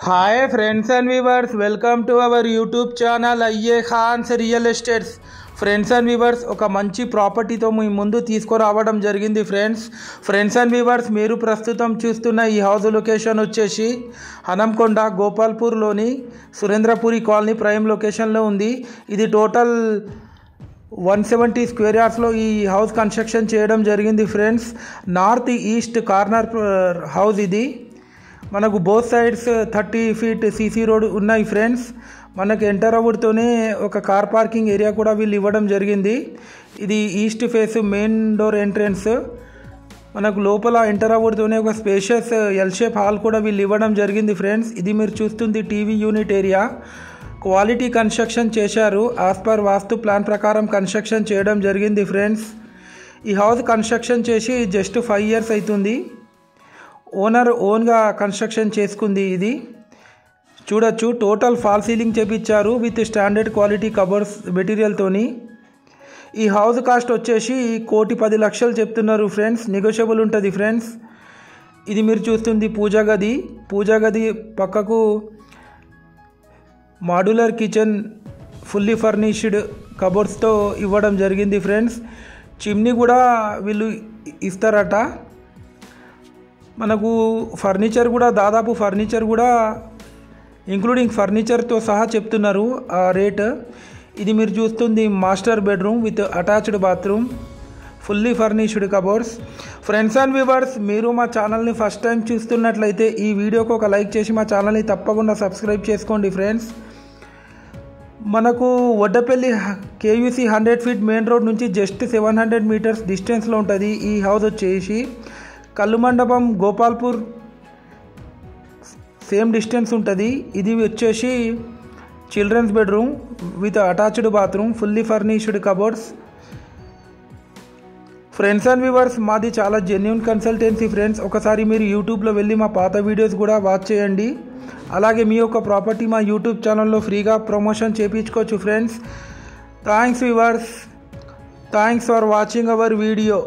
Hi friends and viewers, welcome to our YouTube channel IE Khans Real Estates. Friends and viewers ఒక మంచి ప్రాపర్టీతో మీ ముందు తీసుకురావడం జరిగింది friends and viewers మీరు ప్రస్తుతం చూస్తున్న ఈ హౌస్ లొకేషన్ వచ్చేసి హనంకొండ గోపాల్పూర్లోని సురేంద్రపురి కాలనీ ప్రైమ్ లొకేషన్లో ఉంది. ఇది టోటల్ 170 స్క్వేర్ యార్డ్స్లో ఈ హౌస్ కన్స్ట్రక్షన్ చేయడం జరిగింది friends. North east corner house ఇది. మనకు both sides 30 feet CC road ఉన్నాయి ఫ్రెండ్స్. మనకు ఎంటర్ అవ్వడంతోనే ఒక కార్ పార్కింగ్ ఏరియా కూడా వీళ్ళు ఇవ్వడం జరిగింది. ఇది east face main door entrance. మనకు లోపల ఎంటర్ అవ్వడంతోనే ఒక స్పేషియస్ ఎల్ షేప్ హాల్ కూడా వీళ్ళు ఇవ్వడం జరిగింది ఫ్రెండ్స్. ఇది మీరు చూస్తుంది TV unit area. Quality construction చేశారు. యాజ్ పర్ వాస్తు ప్లాన్ ప్రకారం కన్స్ట్రక్షన్ చేయడం జరిగింది ఫ్రెండ్స్. ఈ హౌస్ కన్స్ట్రక్షన్ చేసి జస్ట్ 5 years అవుతుంది. ఓనర్ ఓన్గా కన్స్ట్రక్షన్ చేసుకుంది. ఇది చూడొచ్చు, టోటల్ ఫాల్ సీలింగ్ చేపించారు విత్ స్టాండర్డ్ క్వాలిటీ కబర్స్ మెటీరియల్తోని. ఈ హౌస్ కాస్ట్ వచ్చేసి 1,10,00,000 చెప్తున్నారు ఫ్రెండ్స్. నెగోషియబుల్ ఉంటుంది ఫ్రెండ్స్. ఇది మీరు చూస్తుంది పూజా గది పక్కకు మాడ్యులర్ కిచెన్ ఫుల్లీ ఫర్నిష్డ్ కబోర్డ్స్తో ఇవ్వడం జరిగింది ఫ్రెండ్స్. చిమ్నీ కూడా వీళ్ళు ఇస్తారట. మనకు ఫర్నిచర్ కూడా దాదాపు ఫర్నిచర్ కూడా ఇంక్లూడింగ్ ఫర్నిచర్తో సహా చెప్తున్నారు ఆ రేట్. ఇది మీరు చూస్తుంది master bedroom with attached bathroom, fully furnished cupboards. Friends and viewers మీరు మా ఛానల్ని ఫస్ట్ టైం చూస్తున్నట్లయితే ఈ వీడియోకి ఒక లైక్ చేసి మా ఛానల్ని తప్పకుండా సబ్స్క్రైబ్ చేసుకోండి ఫ్రెండ్స్. మనకు Vaddapalli KUC 100 feet main road నుంచి జస్ట్ 700 మీటర్స్ డిస్టెన్స్లో ఉంటుంది ఈ హౌస్ వచ్చేసి. కల్లు మండపం గోపాల్పూర్ సేమ్ డిస్టెన్స్ ఉంటుంది. ఇది వచ్చేసి children's bedroom with attached bathroom, fully furnished cupboards. Friends and viewers మాది చాలా జెన్యూన్ కన్సల్టెన్సీ ఫ్రెండ్స్. ఒకసారి మీరు యూట్యూబ్లో వెళ్ళి మా పాత వీడియోస్ కూడా వాచ్ చేయండి. అలాగే మీ యొక్క ప్రాపర్టీ మా యూట్యూబ్ ఛానల్లో ఫ్రీగా ప్రమోషన్ చేయించుకోవచ్చు friends. Thanks viewers, thanks for watching our video.